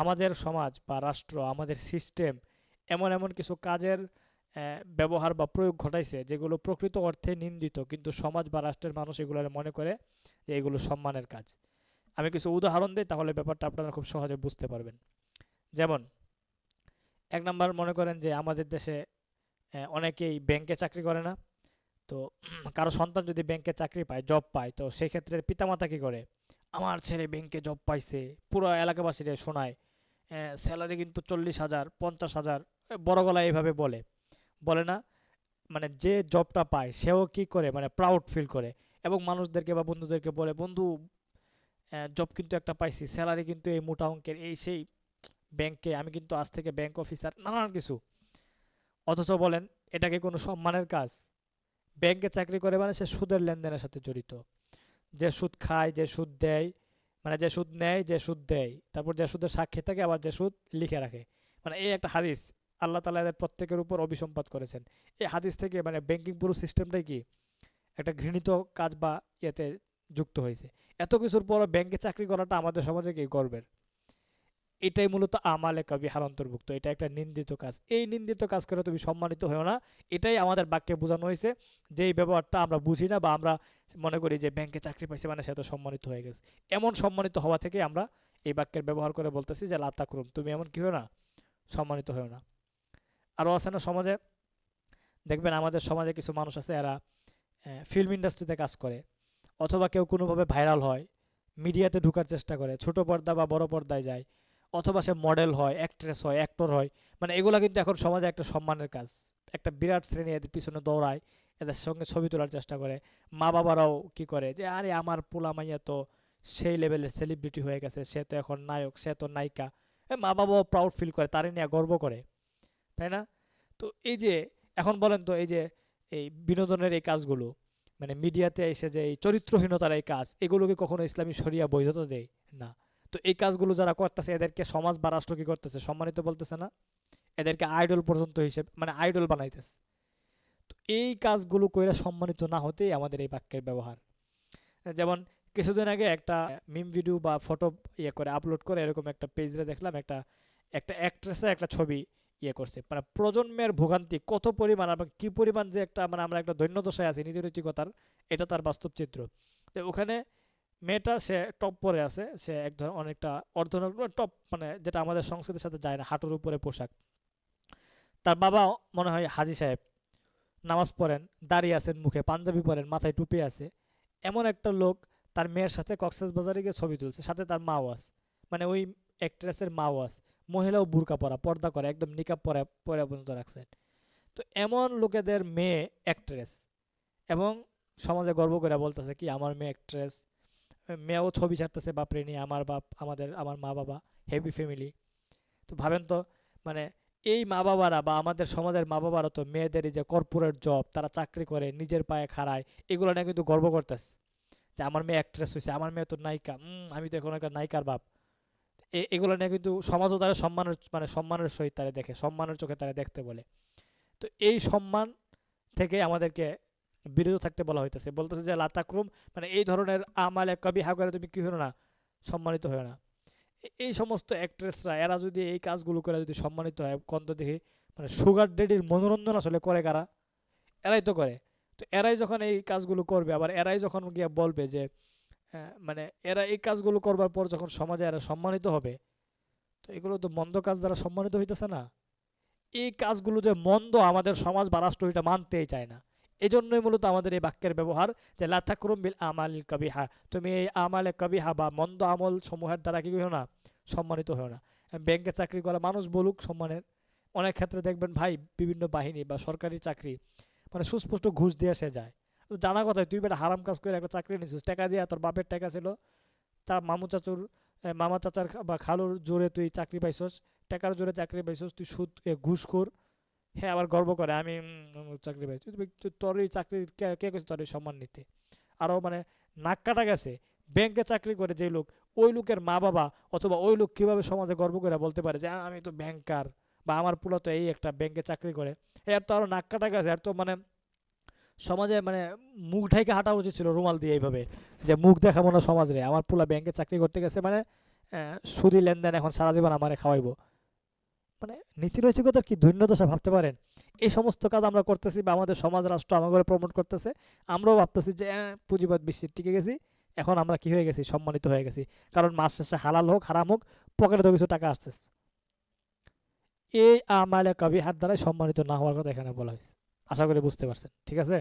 আমাদের সমাজ বা রাষ্ট্র, আমাদের সিস্টেম এমন এমন কিছু কাজের ব্যবহার বা প্রয়োগ ঘটাইছে যেগুলো প্রকৃত অর্থে নিন্দিত, কিন্তু সমাজ বা রাষ্ট্রের মানুষ এগুলো মনে করে যে এগুলো সম্মানের কাজ। আমি কিছু উদাহরণ দিই, তাহলে ব্যাপারটা আপনারা খুব সহজে বুঝতে পারবেন। যেমন এক নাম্বার, মনে করেন যে আমাদের দেশে অনেকেই ব্যাংকে চাকরি করে না। তো কারো সন্তান যদি ব্যাংকে চাকরি পায়, জব পায়, তো সেই ক্ষেত্রে পিতামাতা কি করে, আমার ছেলে ব্যাংকে জব পাইছে, পুরো এলাকাবাসীরে শোনায়, স্যালারি কিন্তু 40,000, 50,000, বড় গলায় এইভাবে বলে। বলে না, মানে যে জবটা পায় সেও কি করে, মানে প্রাউড ফিল করে, এবং মানুষদেরকে বা বন্ধুদেরকে বলে, বন্ধু জব কিন্তু একটা পাইছি, স্যালারি কিন্তু এই মোটা অঙ্কের, এই সেই ব্যাংকে, আমি কিন্তু আজ থেকে ব্যাংক অফিসার, নানান কিছু। অথচ বলেন, এটা কি কোনো সম্মানের কাজ? ব্যাংকে চাকরি করে মানে সে সুদের লেনদেনের সাথে জড়িত। যে সুদ খায়, যে সুদ দেয়, মানে যে সুদ নেয়, যে সুদ দেয়, তারপর যে সুদের সাক্ষী থাকে, আবার যে সুদ লিখে রাখে, মানে এই একটা হাদিস আল্লাহ তাআলা এদের প্রত্যেকের উপর অভিসম্পাত করেছেন। এই হাদিস থেকে মানে ব্যাংকিং পুরো সিস্টেমটাই কি একটা ঘৃণিত কাজ বা ইয়েতে যুক্ত হয়েছে। এত কিছুর পর ব্যাংকে চাকরি করাটা আমাদের সমাজে কি গর্বের। এটাই মূলত আমালে কবিহার অন্তর্ভুক্ত, এটা একটা নিন্দিত কাজ। এই নিন্দিত কাজ করে তুমি সম্মানিত হও না, এটাই আমাদের বাক্যে বোঝানো হয়েছে। যে এই ব্যবহারটা আমরা বুঝি না, বা আমরা মনে করি যে ব্যাংকে চাকরি পাইছে মানে সে তো সম্মানিত হয়ে গেছে। এমন সম্মানিত হওয়া থেকে আমরা এই বাক্যের ব্যবহার করে বলতেছি যে লা তাকরুম, তুমি এমন কি হও না, সম্মানিত হও না। আরও আছে না সমাজে, দেখবেন আমাদের সমাজে কিছু মানুষ আছে, এরা ফিল্ম ইন্ডাস্ট্রিতে কাজ করে, অথবা কেউ কোনোভাবে ভাইরাল হয়, মিডিয়াতে ঢোকার চেষ্টা করে, ছোট পর্দা বা বড় পর্দায় যায়, অথবা সে মডেল হয়, অ্যাক্ট্রেস হয়, অ্যাক্টর হয়। মানে এগুলো কিন্তু এখন সমাজে একটা সম্মানের কাজ। একটা বিরাট শ্রেণী এদের পিছনে দৌড়ায়, এদের সঙ্গে ছবি তোলার চেষ্টা করে। মা বাবারাও কি করে যে আরে আমার পোলা মাইয়া তো সেই লেভেলের সেলিব্রিটি হয়ে গেছে, সে তো এখন নায়ক, সে তো নায়িকা। মা বাবাও প্রাউড ফিল করে, তারে নিয়ে গর্ব করে, তাই না? তো এই যে, এখন বলেন তো, এই যে এই বিনোদনের এই কাজগুলো, মানে মিডিয়াতে এসে যে এই চরিত্রহীনতার এই কাজ, এগুলো কি কখনো ইসলামী শরিয়া বৈধতা দেয়? না। তো এই কাজগুলো যারা করতেছে, এদেরকে সমাজ বা রাষ্ট্র কি করতেছে, সম্মানিত বলতেছে না, এদেরকে আইডল পর্যন্ত হিসেবে, মানে আইডল বানাইতেছে। তো এই কাজগুলো কইরা সম্মানিত না হতেই আমাদের এই বাক্যের ব্যবহার। যেমন কিছুদিন আগে একটা মিম ভিডিও বা ফটো ইয়ে করে আপলোড করে, এরকম একটা পেজে দেখলাম, একটা একটা অ্যাক্ট্রেসের একটা ছবি ইয়ে করছে, মানে প্রজন্মের ভোগান্তি কত পরিমাণ এবং কি পরিমাণ যে একটা, মানে আমরা একটা দৈন্যদশায় আছি নিরনৈতিকতার, এটা তার বাস্তব চিত্র। তো ওখানে মেয়েটা সে টপ পরে আছে, সে এক ধরনের অনেকটা অর্ধনগ্ন টপ, মানে যেটা আমাদের সংস্কৃতির সাথে যায় না, হাঁটুর উপরে পোশাক। তার বাবা মনে হয় হাজি সাহেব, নামাজ পড়েন, দাঁড়িয়ে আছেন, মুখে পাঞ্জাবি পরেন, মাথায় টুপি আছে, এমন একটা লোক তার মেয়ের সাথে কক্সবাজারে গিয়ে ছবি তুলছে, সাথে তার মাও আছে, মানে ওই অ্যাক্ট্রেসের মাও আছে। মহিলাও বুরকা পরা, পর্দা করে, একদম নিকাব পরে পরে পর্যন্ত রাখছেন। তো এমন লোকেদের মেয়ে অ্যাক্ট্রেস, এবং সমাজে গর্ব করে বলতেছে কি আমার মেয়ে অ্যাক্ট্রেস, মেয়েও ছবি ছাড়তেছে বাপরে নিয়ে, আমার বাপ, আমার মা বাবা হেভি ফ্যামিলি। তো ভাবেন তো, মানে এই মা বাবারা বা আমাদের সমাজের মা বাবারা তো মেয়েদের এই যে কর্পোরেট জব, তারা চাকরি করে নিজের পায়ে খাড়ায়, এগুলো নিয়ে কিন্তু গর্ব করতেছে যে আমার মেয়ে অ্যাক্ট্রেস হয়েছে, আমার মেয়ে তো নায়িকা, আমি তো এখন একটা নায়িকার বাপ। এগুলো নিয়ে কিন্তু সমাজও তারা সম্মানের, মানে সম্মানের সহিত তারা দেখে, সম্মানের চোখে তারা দেখতে বলে। তো এই সম্মান থেকে আমাদেরকে বিরত থাকতে বলা হইতেছে, বলতেছে যে লাতাক্রুম, মানে এই ধরনের আমালে কবি হা করে তুমি কি হলো না, সম্মানিত হয় না। এই সমস্ত অ্যাক্ট্রেসরা, এরা যদি এই কাজগুলো করে যদি সম্মানিত হয়, কন্ত দেখি, মানে সুগার ডেডির মনোরঞ্জন আসলে করে কারা? এরাই তো করে। তো এরাই যখন এই কাজগুলো করবে, আবার এরাই যখন গিয়ে বলবে যে মানে এরা এই কাজগুলো করবার পর যখন সমাজে এরা সম্মানিত হবে, তো এগুলো তো মন্দ কাজ দ্বারা সম্মানিত হইতেছে না। এই কাজগুলো যে মন্দ, আমাদের সমাজ বা রাষ্ট্র এটা মানতেই চায় না। এজন্যই মূলত আমাদের এই বাক্যের ব্যবহার, যে লা তাকরুম বিল আমাল কবিহা, তুমি এই আমালে কবিহা বা মন্দ আমল সমূহের দ্বারা কি হও না, সম্মানিত হও না। ব্যাংকে চাকরি করা মানুষ বলুক সম্মানের, অনেক ক্ষেত্রে দেখবেন ভাই, বিভিন্ন বাহিনী বা সরকারি চাকরি, মানে সুস্পষ্ট ঘুষ দিয়ে সে যায়। তো জানা কথাই, তুই বেটা হারাম কাজ করে একটা চাকরি নিছিস, টাকা দিয়ে, তোর বাপের টাকা ছিল, তা মামু চাচুর, মামা চাচার বা খালুর জোরে তুই চাকরি পাইছস, টাকার জোরে চাকরি পাইছস, তুই সুদ ঘুষখোর। হ্যাঁ, আবার গর্ব করে আমি চাকরি পাইছি। তোর এই চাকরি কে কে কইছে তোর এই সম্মান নিতে? আরও মানে নাক কাটা গেছে, ব্যাংকে চাকরি করে যে লোক, ওই লোকের মা বাবা অথবা ওই লোক কীভাবে সমাজে গর্ব করে বলতে পারে যে আমি তো ব্যাংকার, বা আমার পোলা তো এই একটা ব্যাংকে চাকরি করে? এর তো আরও নাক কাটা গেছে, এর তো মানে সমাজে মানে মুখ ঢেকে হাঁটা উচিত ছিল রুমাল দিয়ে এইভাবে, যে মুখ দেখাবো না সমাজ রে, আমার পোলা ব্যাংকে চাকরি করতে গেছে, মানে সুদি লেনদেন এখন সারা জীবন আমারে খাওয়াইবো। মানে নীতি নৈতিকতার কি ধৈর্যদশা ভাবতে পারেন? এই সমস্ত কাজ আমরা করতেছি বা আমাদের সমাজ রাষ্ট্র আমাকে প্রমোট করতেছে, আমরাও ভাবতেছি যে পুঁজিবাদ বিশ্বে টিকে গেছি, এখন আমরা কি হয়ে গেছি, সম্মানিত হয়ে গেছি, কারণ মাস শেষে হালাল হোক হারাম হোক পকেটে তো কিছু টাকা আসতেছে। এই আমালে কবি হাত দ্বারাই সম্মানিত না হওয়ার কথা এখানে বলা হয়েছে। আশা করি বুঝতে পারছেন, ঠিক আছে।